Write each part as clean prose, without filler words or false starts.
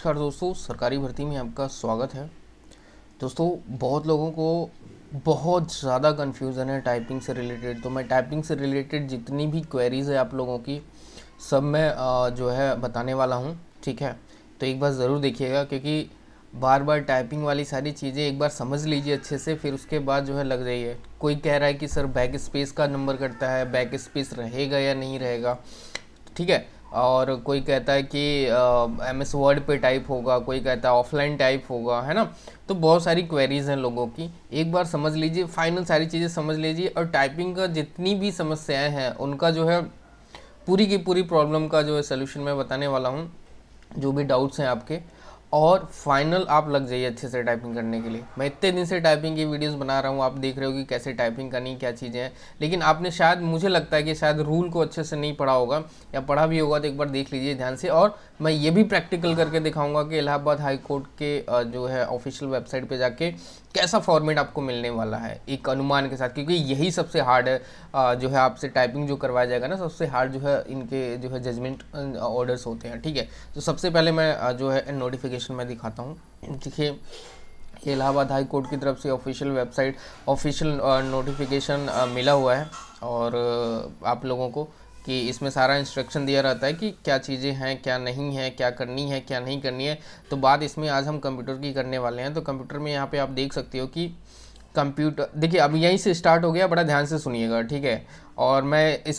नमस्कार दोस्तों, सरकारी भर्ती में आपका स्वागत है। दोस्तों, बहुत लोगों को बहुत ज़्यादा कन्फ्यूज़न है टाइपिंग से रिलेटेड। तो मैं टाइपिंग से रिलेटेड जितनी भी क्वेरीज़ है आप लोगों की, सब मैं जो है बताने वाला हूँ। ठीक है, तो एक बार ज़रूर देखिएगा, क्योंकि बार बार टाइपिंग वाली सारी चीज़ें एक बार समझ लीजिए अच्छे से, फिर उसके बाद जो है लग जाइए। कोई कह रहा है कि सर बैक स्पेस का नंबर करता है, बैक स्पेस रहेगा या नहीं रहेगा, ठीक है। और कोई कहता है कि MS वर्ड पे टाइप होगा, कोई कहता है ऑफलाइन टाइप होगा, है ना। तो बहुत सारी क्वेरीज हैं लोगों की, एक बार समझ लीजिए, फाइनल सारी चीज़ें समझ लीजिए। और टाइपिंग का जितनी भी समस्याएं हैं उनका जो है पूरी की पूरी प्रॉब्लम का जो है सोल्यूशन मैं बताने वाला हूँ, जो भी डाउट्स हैं आपके। और फाइनल आप लग जाइए अच्छे से टाइपिंग करने के लिए। मैं इतने दिन से टाइपिंग की वीडियोस बना रहा हूँ, आप देख रहे हो कि कैसे टाइपिंग करनी, क्या चीज़ें हैं। लेकिन आपने शायद, मुझे लगता है कि शायद रूल को अच्छे से नहीं पढ़ा होगा, या पढ़ा भी होगा तो एक बार देख लीजिए ध्यान से। और मैं ये भी प्रैक्टिकल करके दिखाऊंगा कि इलाहाबाद हाई कोर्ट के जो है ऑफिशियल वेबसाइट पे जाके कैसा फॉर्मेट आपको मिलने वाला है, एक अनुमान के साथ। क्योंकि यही सबसे हार्ड है, जो है आपसे टाइपिंग जो करवाया जाएगा ना, सबसे हार्ड जो है इनके जो है जजमेंट ऑर्डर्स होते हैं। ठीक है, तो सबसे पहले मैं जो है नोटिफिकेशन में दिखाता हूँ। देखिए, ये इलाहाबाद हाई कोर्ट की तरफ से ऑफिशियल वेबसाइट, ऑफिशियल नोटिफिकेशन मिला हुआ है। और आप लोगों को कि इसमें सारा इंस्ट्रक्शन दिया रहता है कि क्या चीज़ें हैं, क्या नहीं है, क्या करनी है, क्या नहीं करनी है। तो बात इसमें आज हम कंप्यूटर की करने वाले हैं। तो कंप्यूटर में यहाँ पे आप देख सकते हो कि कंप्यूटर, देखिए अब यहीं से स्टार्ट हो गया, बड़ा ध्यान से सुनिएगा, ठीक है। और मैं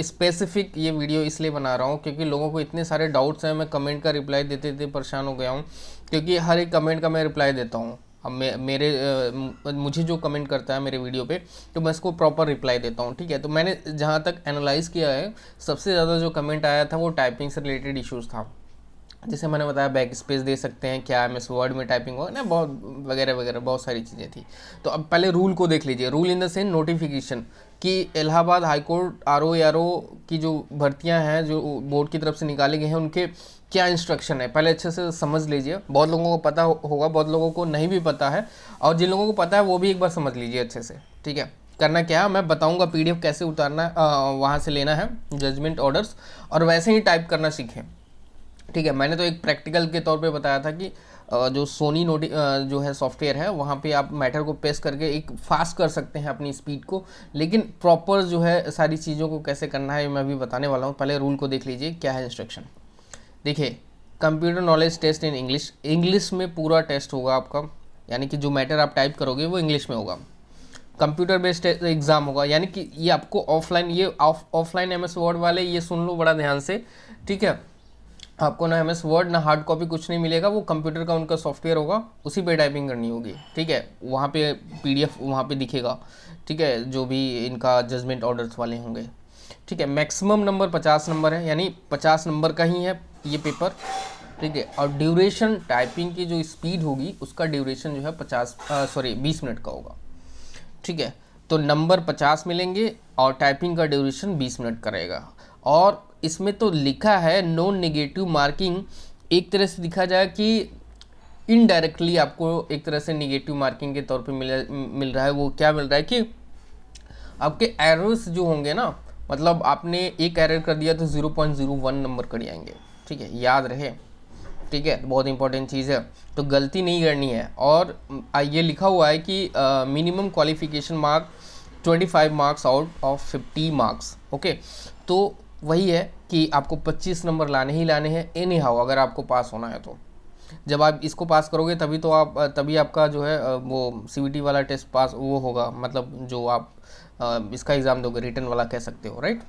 स्पेसिफिक ये वीडियो इसलिए बना रहा हूँ क्योंकि लोगों को इतने सारे डाउट्स हैं। मैं कमेंट का रिप्लाई देते देते परेशान हो गया हूँ, क्योंकि हर एक कमेंट का मैं रिप्लाई देता हूँ। अब मुझे जो कमेंट करता है मेरे वीडियो पे, तो मैं इसको प्रॉपर रिप्लाई देता हूँ, ठीक है। तो मैंने जहाँ तक एनालाइज़ किया है, सबसे ज़्यादा जो कमेंट आया था वो टाइपिंग से रिलेटेड इश्यूज़ था। जैसे मैंने बताया, बैक स्पेस दे सकते हैं क्या, MS वर्ड में टाइपिंग हो ना, बहुत वगैरह वगैरह बहुत सारी चीज़ें थी। तो अब पहले रूल को देख लीजिए। Rule in the sense notification, कि इलाहाबाद हाई कोर्ट RO की जो भर्तियां हैं जो बोर्ड की तरफ से निकाले गए हैं, उनके क्या इंस्ट्रक्शन है पहले अच्छे से समझ लीजिए। बहुत लोगों को पता होगा, बहुत लोगों को नहीं भी पता है, और जिन लोगों को पता है वो भी एक बार समझ लीजिए अच्छे से, ठीक है। करना क्या है, मैं बताऊंगा PDF कैसे उतारना है, वहाँ से लेना है जजमेंट ऑर्डर्स, और वैसे ही टाइप करना सीखें, ठीक है। मैंने तो एक प्रैक्टिकल के तौर पे बताया था कि जो सोनी जो है सॉफ्टवेयर है, वहाँ पे आप मैटर को पेस्ट करके एक फास्ट कर सकते हैं अपनी स्पीड को। लेकिन प्रॉपर जो है सारी चीज़ों को कैसे करना है मैं अभी बताने वाला हूँ। पहले रूल को देख लीजिए, क्या है इंस्ट्रक्शन। देखिए, computer knowledge test in English, English में पूरा टेस्ट होगा आपका, यानी कि जो मैटर आप टाइप करोगे वो इंग्लिश में होगा। कंप्यूटर बेस्ड एग्जाम होगा, यानी कि ये आपको ऑफलाइन, ये ऑफलाइन MS वर्ड वाले ये सुन लो बड़ा ध्यान से, ठीक है। आपको ना MS वर्ड ना हार्ड कॉपी कुछ नहीं मिलेगा, वो कंप्यूटर का उनका सॉफ्टवेयर होगा, उसी पे टाइपिंग करनी होगी, ठीक है। वहाँ पे PDF वहाँ पे दिखेगा, ठीक है, जो भी इनका जजमेंट ऑर्डर्स वाले होंगे, ठीक है। मैक्सिमम नंबर 50 नंबर है, यानी 50 नंबर का ही है ये पेपर, ठीक है। और ड्यूरेशन, टाइपिंग की जो स्पीड होगी उसका ड्यूरेशन जो है 20 मिनट का होगा, ठीक है। तो नंबर 50 मिलेंगे और टाइपिंग का ड्यूरेशन 20 मिनट का रहेगा। और इसमें तो लिखा है नॉन नेगेटिव मार्किंग, एक तरह से दिखा जाए कि इनडायरेक्टली आपको एक तरह से नेगेटिव मार्किंग के तौर पे मिल रहा है। वो क्या मिल रहा है कि आपके एरर्स जो होंगे ना, मतलब आपने एक एरर कर दिया तो 0.01 नंबर कट जाएंगे, ठीक है, याद रहे, ठीक है। बहुत इंपॉर्टेंट चीज़ है, तो गलती नहीं करनी है। और ये लिखा हुआ है कि minimum qualification mark 25 marks out of 50 marks, okay. तो वही है कि आपको 25 नंबर लाने ही लाने हैं एनी हाउ, अगर आपको पास होना है तो। जब आप इसको पास करोगे तभी तो आप तभी आपका जो है वो CVT वाला टेस्ट पास वो होगा, मतलब जो आप इसका एग्ज़ाम दोगे, रिटर्न वाला कह सकते हो, राइट।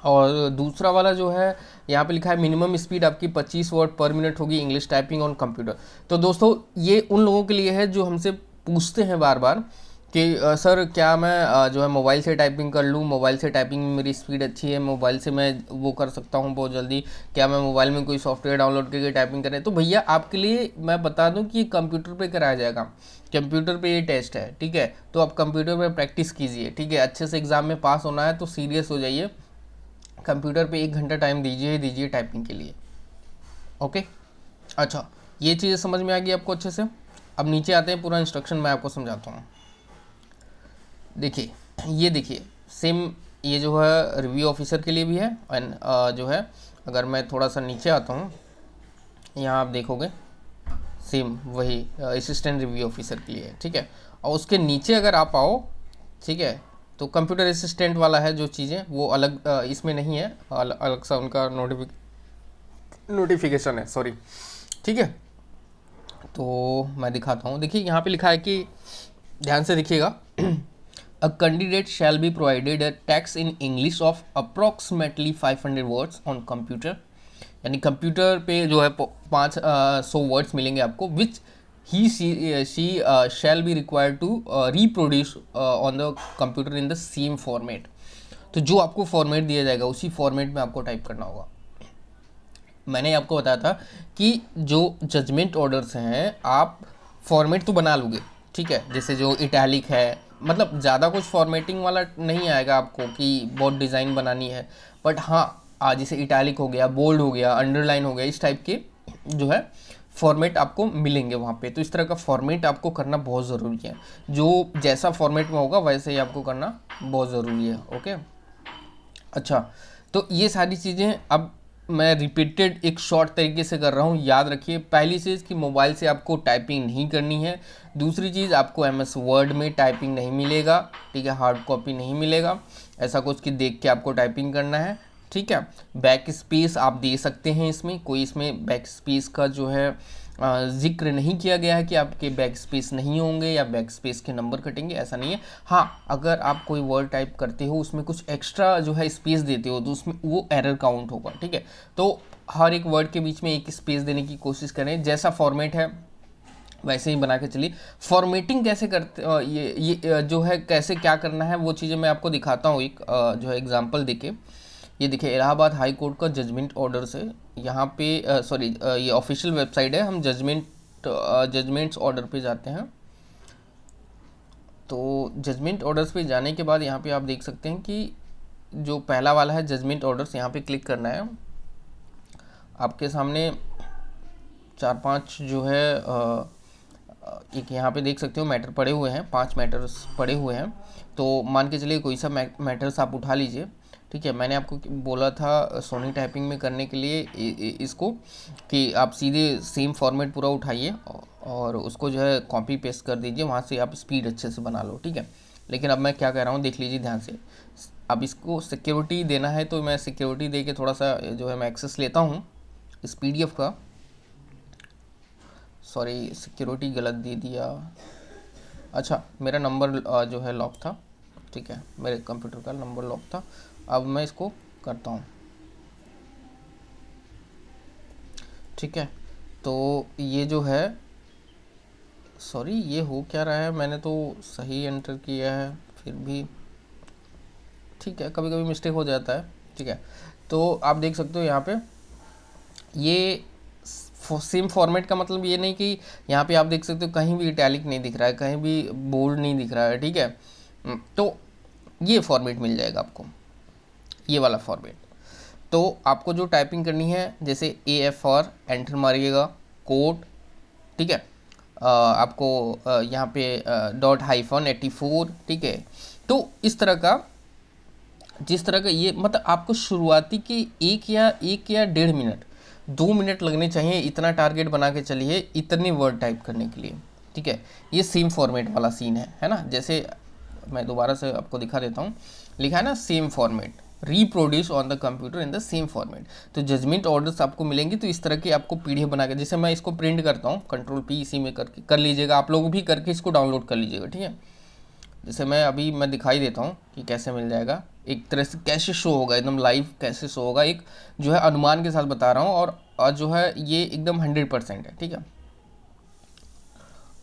और दूसरा वाला जो है, यहाँ पे लिखा है मिनिमम स्पीड आपकी 25 वर्ड पर मिनट होगी इंग्लिश टाइपिंग ऑन कंप्यूटर। तो दोस्तों, ये उन लोगों के लिए है जो हमसे पूछते हैं बार बार कि सर क्या मैं जो है मोबाइल से टाइपिंग कर लूँ, मोबाइल से टाइपिंग में मेरी स्पीड अच्छी है, मोबाइल से मैं वो कर सकता हूँ बहुत जल्दी, क्या मैं मोबाइल में कोई सॉफ्टवेयर डाउनलोड करके टाइपिंग करें। तो भैया आपके लिए मैं बता दूँ कि कंप्यूटर पे कराया जाएगा, कंप्यूटर पे ये टेस्ट है, ठीक है। तो आप कंप्यूटर पे प्रैक्टिस कीजिए, ठीक है। अच्छे से एग्ज़ाम में पास होना है तो सीरियस हो जाइए, कंप्यूटर पे 1 घंटा टाइम दीजिए टाइपिंग के लिए, ओके। अच्छा, ये चीज़ें समझ में आ गई आपको अच्छे से। अब नीचे आते हैं, पूरा इंस्ट्रक्शन मैं आपको समझाता हूँ। देखिए, ये देखिए सेम, ये जो है रिव्यू ऑफिसर के लिए भी है, एंड जो है, अगर मैं थोड़ा सा नीचे आता हूँ यहाँ आप देखोगे सेम वही असिस्टेंट रिव्यू ऑफिसर के लिए है, ठीक है। और उसके नीचे अगर आप आओ, ठीक है, तो कंप्यूटर असिस्टेंट वाला है जो चीज़ें वो अलग इसमें नहीं है, अलग सा उनका नोटिफिकेशन है, सॉरी, ठीक है। तो मैं दिखाता हूँ, देखिए यहाँ पे लिखा है कि ध्यान से देखिएगा, a candidate shall be provided a text in English of approximately 500 words on computer, यानी कंप्यूटर पे जो है 500 वर्ड्स मिलेंगे आपको, which he she shall be required to reproduce on the computer in the same format. तो जो आपको format दिया जाएगा उसी फॉर्मेट में आपको टाइप करना होगा। मैंने आपको बताया था कि जो जजमेंट ऑर्डर्स हैं आप फॉर्मेट तो बना लोगे, ठीक है, जैसे जो इटैलिक है, मतलब ज़्यादा कुछ फॉर्मेटिंग वाला नहीं आएगा आपको कि बहुत डिज़ाइन बनानी है, बट हाँ जैसे इटैलिक हो गया, बोल्ड हो गया, अंडरलाइन हो गया, इस टाइप के जो है फॉर्मेट आपको मिलेंगे वहाँ पे। तो इस तरह का फॉर्मेट आपको करना बहुत ज़रूरी है, जो जैसा फॉर्मेट में होगा वैसे ही आपको करना बहुत ज़रूरी है, ओके। अच्छा, तो ये सारी चीज़ें अब मैं रिपीटेड एक शॉर्ट तरीके से कर रहा हूँ, याद रखिए। पहली चीज़ कि मोबाइल से आपको टाइपिंग नहीं करनी है। दूसरी चीज़, आपको MS वर्ड में टाइपिंग नहीं मिलेगा, ठीक है, हार्ड कॉपी नहीं मिलेगा, ऐसा कुछ कि देख के आपको टाइपिंग करना है, ठीक है। बैक स्पेस आप दे सकते हैं, इसमें कोई इसमें बैक स्पेस का जो है जिक्र नहीं किया गया है कि आपके बैक स्पेस नहीं होंगे या बैक स्पेस के नंबर कटेंगे, ऐसा नहीं है। हाँ, अगर आप कोई वर्ड टाइप करते हो उसमें कुछ एक्स्ट्रा जो है स्पेस देते हो तो उसमें वो एरर काउंट होगा, ठीक है। तो हर एक वर्ड के बीच में एक स्पेस देने की कोशिश करें, जैसा फॉर्मेट है वैसे ही बना के चलिए। फॉर्मेटिंग कैसे करते ये जो है कैसे क्या करना है वो चीज़ें मैं आपको दिखाता हूँ, एक जो है एग्जांपल देके। ये देखिए इलाहाबाद हाई कोर्ट का जजमेंट ऑर्डर से, यहाँ पे सॉरी ये ऑफिशियल वेबसाइट है, हम जजमेंट्स ऑर्डर पे जाते हैं। तो जजमेंट ऑर्डर्स पे जाने के बाद यहाँ पे आप देख सकते हैं कि जो पहला वाला है जजमेंट ऑर्डर्स, यहाँ पे क्लिक करना है। आपके सामने 4-5 जो है एक यहाँ पे देख सकते हो मैटर पड़े हुए हैं, 5 मैटर्स पड़े हुए हैं। तो मान के चलिए कोई सा मैटर्स आप उठा लीजिए, ठीक है। मैंने आपको बोला था सोनी टाइपिंग में करने के लिए इसको कि आप सीधे सेम फॉर्मेट पूरा उठाइए और उसको जो है कॉपी पेस्ट कर दीजिए, वहाँ से आप स्पीड अच्छे से बना लो, ठीक है। लेकिन अब मैं क्या कह रहा हूँ देख लीजिए ध्यान से। अब इसको सिक्योरिटी देना है तो मैं सिक्योरिटी दे के थोड़ा सा जो है मैं एक्सेस लेता हूँ इस PDF का, सॉरी सिक्योरिटी गलत दे दिया। अच्छा, मेरा नंबर जो है लॉक था, ठीक है, मेरे कंप्यूटर का नंबर लॉक था। अब मैं इसको करता हूँ, ठीक है। तो ये जो है, सॉरी ये हो क्या रहा है, मैंने तो सही एंटर किया है फिर भी, ठीक है, कभी कभी मिस्टेक हो जाता है, ठीक है। तो आप देख सकते हो यहाँ पे ये सेम फॉर्मेट का मतलब ये नहीं कि यहाँ पे आप देख सकते हो कहीं भी इटैलिक नहीं दिख रहा है, कहीं भी बोल्ड नहीं दिख रहा है, ठीक है। तो ये फॉर्मेट मिल जाएगा आपको, ये वाला फॉर्मेट। तो आपको जो टाइपिंग करनी है, जैसे AF4 एंटर मारिएगा, कोड, ठीक है। आपको यहाँ पे .-84, ठीक है। तो इस तरह का, जिस तरह का ये मतलब आपको शुरुआती के एक या 1.5 मिनट 2 मिनट लगने चाहिए, इतना टारगेट बना के चलिए इतने वर्ड टाइप करने के लिए, ठीक है। ये सेम फॉर्मेट वाला सीन है ना। जैसे मैं दोबारा से आपको दिखा देता हूँ, लिखा है ना same format, reproduce on the computer in the same format. तो जजमेंट ऑर्डर्स आपको मिलेंगे तो इस तरह की आपको PDF बना के, जैसे मैं इसको प्रिंट करता हूँ, Ctrl+P इसी में करके कर लीजिएगा, आप लोग भी करके इसको डाउनलोड कर लीजिएगा, ठीक है। जैसे मैं दिखाई देता हूँ कि कैसे मिल जाएगा, एक तरह से कैसे शो होगा, एकदम लाइव कैसे शो होगा, एक जो है अनुमान के साथ बता रहा हूँ, और जो है ये एकदम 100% है, ठीक है,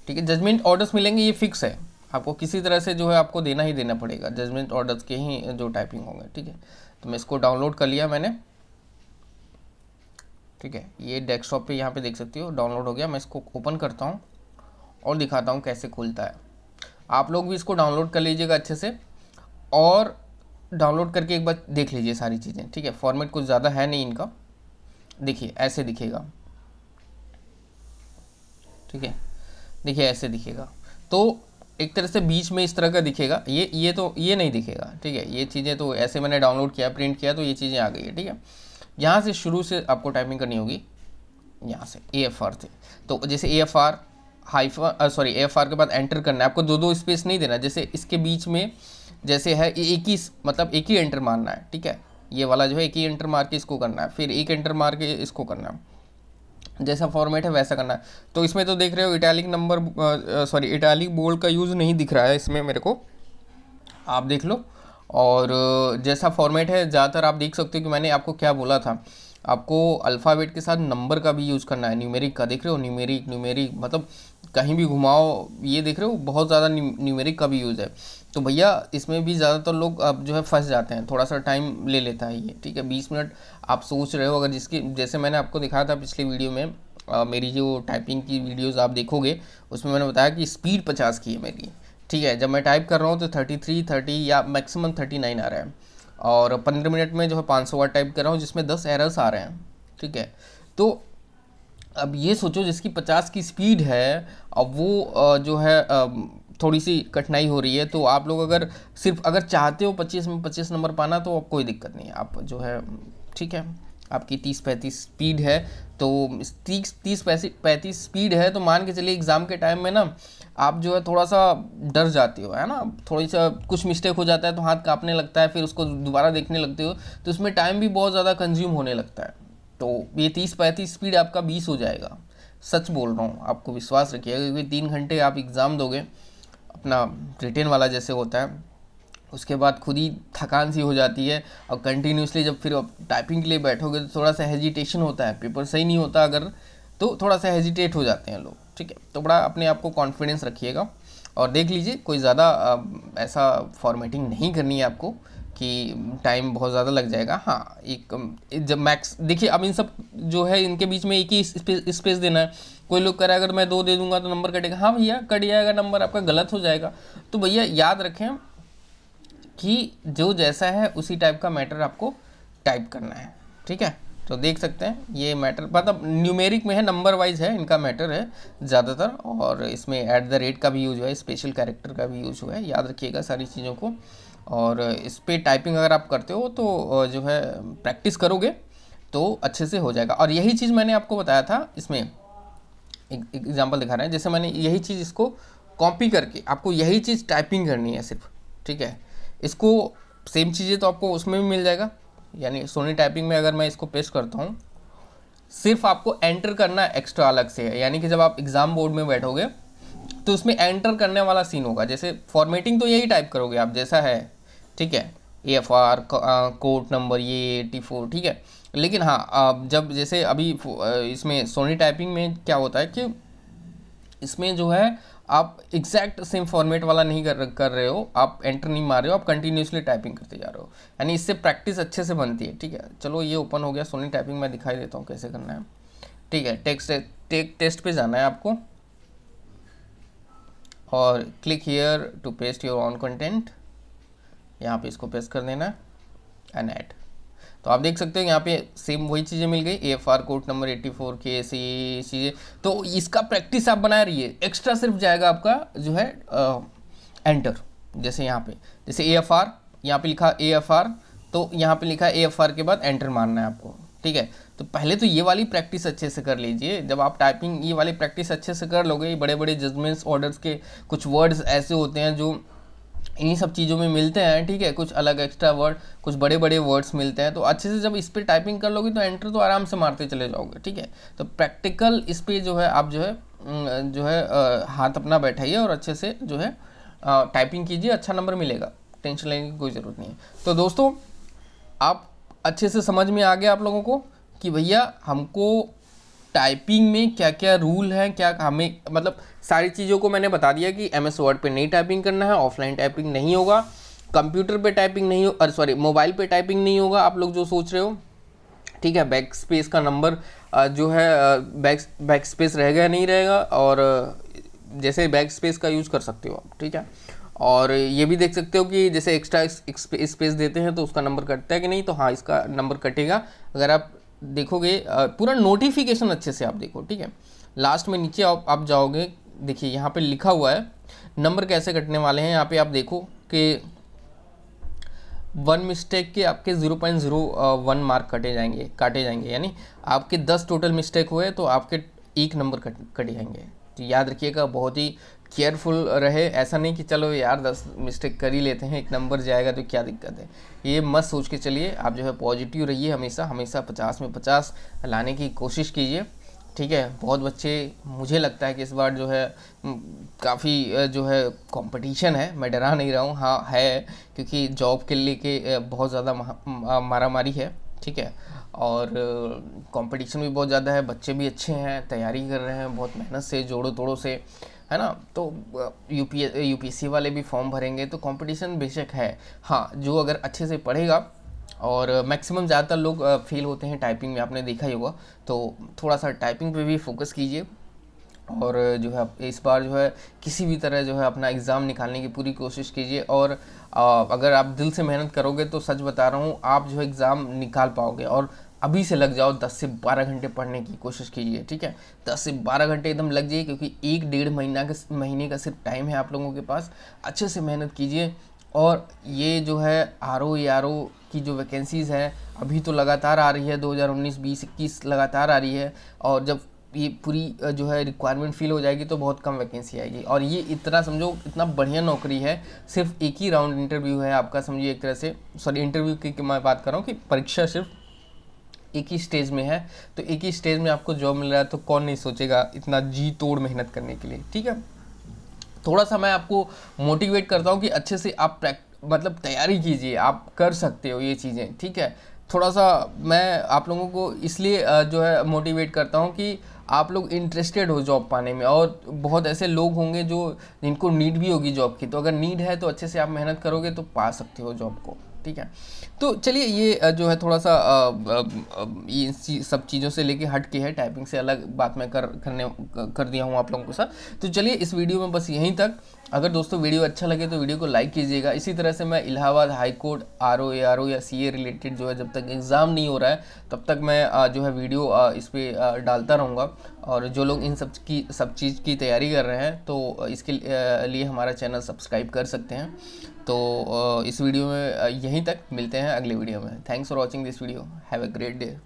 ठीक है। जजमेंट ऑर्डर्स मिलेंगे, ये फिक्स है, आपको किसी तरह से जो है आपको देना ही देना पड़ेगा, जजमेंट ऑर्डर्स के ही जो टाइपिंग होंगे, ठीक है। तो मैं इसको डाउनलोड कर लिया मैंने, ठीक है। ये डेस्कटॉप पे यहाँ पे देख सकते हो डाउनलोड हो गया। मैं इसको ओपन करता हूँ और दिखाता हूँ कैसे खुलता है। आप लोग भी इसको डाउनलोड कर लीजिएगा अच्छे से, और डाउनलोड करके एक बार देख लीजिए सारी चीज़ें, ठीक है। फॉर्मेट कुछ ज़्यादा है नहीं इनका, देखिए ऐसे दिखेगा, ठीक है, देखिए ऐसे दिखेगा। तो एक तरह से बीच में इस तरह का दिखेगा, ये तो ये नहीं दिखेगा, ठीक है। ये चीज़ें तो ऐसे मैंने डाउनलोड किया, प्रिंट किया, तो ये चीज़ें आ गई है, ठीक है। यहाँ से शुरू से आपको टाइपिंग करनी होगी, यहाँ से AFR थे, तो जैसे AFR हाइफन सॉरी AFR के बाद एंटर करना है आपको, दो दो स्पेस नहीं देना। जैसे इसके बीच में जैसे है एक ही, मतलब एक ही एंटर मारना है, ठीक है, ये वाला जो है एक ही एंटर मार के इसको करना है, फिर एक एंटर मार के इसको करना है, जैसा फॉर्मेट है वैसा करना है। तो इसमें तो देख रहे हो italic number sorry italic bold का यूज़ नहीं दिख रहा है इसमें मेरे को, आप देख लो। और जैसा फॉर्मेट है ज़्यादातर आप देख सकते हो कि मैंने आपको क्या बोला था, आपको अल्फ़ाबेट के साथ नंबर का भी यूज़ करना है, न्यूमेरिक का, देख रहे हो न्यूमेरिक न्यूमेरिक, मतलब कहीं भी घुमाओ, ये देख रहे हो बहुत ज़्यादा न्यूमेरिक का भी यूज़ है। तो भैया इसमें भी ज़्यादातर लोग अब जो है फंस जाते हैं, थोड़ा सा टाइम ले लेता है ये, ठीक है। 20 मिनट आप सोच रहे हो, अगर जिसकी जैसे मैंने आपको दिखाया था पिछली वीडियो में, मेरी जो टाइपिंग की वीडियोज़ आप देखोगे उसमें मैंने बताया कि स्पीड 50 की है मेरी, ठीक है। जब मैं टाइप कर रहा हूँ तो 33 30 या मैक्सिमम 39 आ रहा है, और 15 मिनट में जो है 500 वर्ड टाइप कर रहा हूँ जिसमें 10 एरर्स आ रहे हैं, ठीक है। तो अब ये सोचो जिसकी 50 की स्पीड है, अब वो जो है थोड़ी सी कठिनाई हो रही है, तो आप लोग अगर सिर्फ अगर चाहते हो 25 में 25 नंबर पाना तो अब कोई दिक्कत नहीं है, आप जो है ठीक है, आपकी 30-35 स्पीड है, तो 30-35 स्पीड है, तो मान के चलिए एग्ज़ाम के टाइम में ना आप जो है थोड़ा सा डर जाते हो, है ना, थोड़ी सा कुछ मिस्टेक हो जाता है तो हाथ कांपने लगता है, फिर उसको दोबारा देखने लगते हो, तो उसमें टाइम भी बहुत ज़्यादा कंज्यूम होने लगता है। तो ये 30-35 स्पीड आपका 20 हो जाएगा, सच बोल रहा हूँ, आपको विश्वास रखिएगा, क्योंकि 3 घंटे आप एग्ज़ाम दोगे अपना रिटेन वाला जैसे होता है, उसके बाद खुद ही थकान सी हो जाती है, और कंटिन्यूसली जब फिर टाइपिंग के लिए बैठोगे तो थोड़ा सा हेजिटेशन होता है, पेपर सही नहीं होता अगर, तो थोड़ा सा हेजिटेट हो जाते हैं लोग, ठीक है। तो बड़ा अपने आप को कॉन्फिडेंस रखिएगा, और देख लीजिए कोई ज़्यादा ऐसा फॉर्मेटिंग नहीं करनी है आपको कि टाइम बहुत ज़्यादा लग जाएगा। हाँ, एक जब मैक्स देखिए, अब इन सब जो है इनके बीच में एक ही स्पेस देना है। कोई लोग कह रहा है अगर मैं 2 दे दूंगा तो नंबर कटेगा, हाँ भैया कट जाएगा, नंबर आपका गलत हो जाएगा। तो भैया याद रखें कि जो जैसा है उसी टाइप का मैटर आपको टाइप करना है, ठीक है। तो देख सकते हैं ये मैटर मतलब न्यूमेरिक में है, नंबर वाइज है, इनका मैटर है ज़्यादातर, और इसमें @ का भी यूज हुआ है, स्पेशल कैरेक्टर का भी यूज हुआ है, याद रखिएगा सारी चीज़ों को। और इस पर टाइपिंग अगर आप करते हो तो जो है प्रैक्टिस करोगे तो अच्छे से हो जाएगा। और यही चीज़ मैंने आपको बताया था, इसमें एक एग्जाम्पल दिखा रहे हैं, जैसे मैंने यही चीज़ इसको कॉपी करके आपको यही चीज़ टाइपिंग करनी है सिर्फ, ठीक है। इसको सेम चीज़ें तो आपको उसमें भी मिल जाएगा, यानी सोनी टाइपिंग में अगर मैं इसको पेस्ट करता हूँ, सिर्फ आपको एंटर करना एक्स्ट्रा अलग से है, यानी कि जब आप एग्ज़ाम बोर्ड में बैठोगे तो उसमें एंटर करने वाला सीन होगा। जैसे फॉर्मेटिंग तो यही टाइप करोगे आप जैसा है, ठीक है, AFR कोड नंबर ये 84, ठीक है। लेकिन हाँ, जब जैसे अभी इसमें सोनी टाइपिंग में क्या होता है कि इसमें जो है आप एग्जैक्ट सेम फॉर्मेट वाला नहीं कर रहे हो, आप एंटर नहीं मार रहे हो, आप कंटिन्यूसली टाइपिंग करते जा रहे हो, यानी इससे प्रैक्टिस अच्छे से बनती है, ठीक है। चलो ये ओपन हो गया सोनी टाइपिंग, मैं दिखाई देता हूँ कैसे करना है, ठीक है। टेस्ट पे जाना है आपको, और click here to paste your own content, यहाँ पे इसको पेस्ट कर देना एंड ऐड। तो आप देख सकते हो यहाँ पे सेम वही चीज़ें मिल गई, AFR कोड नंबर 84 के ऐसे ये चीज़ें। तो इसका प्रैक्टिस आप बना रहिए, एक्स्ट्रा सिर्फ जाएगा आपका जो है एंटर, जैसे यहाँ पे जैसे AFR, यहाँ पे लिखा AFR, तो यहाँ पे लिखा AFR के बाद एंटर मारना है आपको, ठीक है। तो पहले तो ये वाली प्रैक्टिस अच्छे से कर लीजिए, जब आप टाइपिंग ये वाली प्रैक्टिस अच्छे से कर लोगे, बड़े बड़े जजमेंट्स ऑर्डर्स के कुछ वर्ड्स ऐसे होते हैं जो इन्हीं सब चीज़ों में मिलते हैं, ठीक है, कुछ अलग एक्स्ट्रा वर्ड, कुछ बड़े बड़े वर्ड्स मिलते हैं, तो अच्छे से जब इस पर टाइपिंग कर लोगे तो एंटर तो आराम से मारते चले जाओगे, ठीक है। तो प्रैक्टिकल इस पर जो है आप जो है हाथ अपना बैठाइए और अच्छे से जो है टाइपिंग कीजिए, अच्छा नंबर मिलेगा, टेंशन लेने की कोई ज़रूरत नहीं है। तो दोस्तों आप अच्छे से समझ में आ गया आप लोगों को कि भैया हमको टाइपिंग में क्या क्या रूल हैं, क्या हमें मतलब सारी चीज़ों को मैंने बता दिया कि MS वर्ड पे नहीं टाइपिंग करना है, ऑफलाइन टाइपिंग नहीं होगा, कंप्यूटर पे टाइपिंग नहीं हो, अरे सॉरी मोबाइल पे टाइपिंग नहीं होगा, आप लोग जो सोच रहे हो, ठीक है। बैक स्पेस का नंबर जो है बैक स्पेस रहेगा नहीं रहेगा, और जैसे बैक स्पेस का यूज़ कर सकते हो आप, ठीक है। और ये भी देख सकते हो कि जैसे एक्स्ट्रा स्पेस देते हैं तो उसका नंबर कटता है कि नहीं, तो हाँ इसका नंबर कटेगा अगर आप देखोगे पूरा नोटिफिकेशन अच्छे से आप देखो, ठीक है। लास्ट में नीचे आप जाओगे, देखिए यहाँ पे लिखा हुआ है नंबर कैसे कटने वाले हैं, यहाँ पे आप देखो कि वन मिस्टेक के आपके 0.01 मार्क काटे जाएंगे, यानी आपके 10 टोटल मिस्टेक हुए तो आपके 1 नंबर कटे जाएंगे। तो याद रखिएगा, बहुत ही केयरफुल रहे। ऐसा नहीं कि चलो यार 10 मिस्टेक कर ही लेते हैं, 1 नंबर जाएगा तो क्या दिक्कत है, ये मत सोच के चलिए। आप जो है पॉजिटिव रहिए, हमेशा हमेशा 50 में 50 लाने की कोशिश कीजिए, ठीक है। बहुत बच्चे, मुझे लगता है कि इस बार जो है काफ़ी जो है कंपटीशन है, मैं डरा नहीं रहा हूँ, हाँ है, क्योंकि जॉब के लिए के बहुत ज़्यादा मारामारी है, ठीक है। और कंपटीशन भी बहुत ज़्यादा है, बच्चे भी अच्छे हैं, तैयारी कर रहे हैं बहुत मेहनत से, जोड़ों तोड़ों से, है ना। तो यूपीएससी वाले भी फॉर्म भरेंगे, तो कंपटीशन बेशक है। हाँ, जो अगर अच्छे से पढ़ेगा, और मैक्सिमम ज़्यादातर लोग फेल होते हैं टाइपिंग में, आपने देखा ही होगा, तो थोड़ा सा टाइपिंग पे भी फोकस कीजिए। और जो है इस बार जो है किसी भी तरह जो है अपना एग्ज़ाम निकालने की पूरी कोशिश कीजिए। और अगर आप दिल से मेहनत करोगे तो सच बता रहा हूँ, आप जो है एग्ज़ाम निकाल पाओगे। और अभी से लग जाओ, 10 से 12 घंटे पढ़ने की कोशिश कीजिए, ठीक है। 10 से 12 घंटे एकदम लग जाइए, क्योंकि 1 डेढ़ महीने का सिर्फ टाइम है आप लोगों के पास। अच्छे से मेहनत कीजिए। और ये जो है आर ओ की जो वैकेंसीज़ है, अभी तो लगातार आ रही है, 2019, 20, 21 लगातार आ रही है। और जब ये पूरी जो है रिक्वायरमेंट फिल हो जाएगी तो बहुत कम वैकेंसी आएगी। और ये इतना समझो, इतना बढ़िया नौकरी है, सिर्फ एक ही राउंड इंटरव्यू है आपका, समझिए एक तरह से। सॉरी, इंटरव्यू की मैं बात कर रहा हूँ कि परीक्षा सिर्फ एक ही स्टेज में है। तो एक ही स्टेज में आपको जॉब मिल रहा है, तो कौन नहीं सोचेगा इतना जी तोड़ मेहनत करने के लिए, ठीक है। थोड़ा सा मैं आपको मोटिवेट करता हूँ कि अच्छे से आप मतलब तैयारी कीजिए, आप कर सकते हो ये चीज़ें, ठीक है। थोड़ा सा मैं आप लोगों को इसलिए जो है मोटिवेट करता हूँ कि आप लोग इंटरेस्टेड हो जॉब पाने में। और बहुत ऐसे लोग होंगे जो जिनको नीड भी होगी जॉब की, तो अगर नीड है तो अच्छे से आप मेहनत करोगे तो पा सकते हो जॉब को, ठीक है। तो चलिए, ये जो है थोड़ा सा ये सब चीज़ों से लेके हट के है, टाइपिंग से अलग बात मैं कर दिया हूँ आप लोगों के साथ। तो चलिए, इस वीडियो में बस यहीं तक। अगर दोस्तों वीडियो अच्छा लगे तो वीडियो को लाइक कीजिएगा। इसी तरह से मैं Allahabad high court R O या CA रिलेटेड जो है, जब तक एग्ज़ाम नहीं हो रहा है तब तक मैं जो है वीडियो इस पर डालता रहूँगा। और जो लोग इन सब चीज़ की तैयारी कर रहे हैं, तो इसके लिए हमारा चैनल सब्सक्राइब कर सकते हैं। तो इस वीडियो में यहीं तक, मिलते हैं अगले वीडियो में। Thanks for watching this video, have a great day.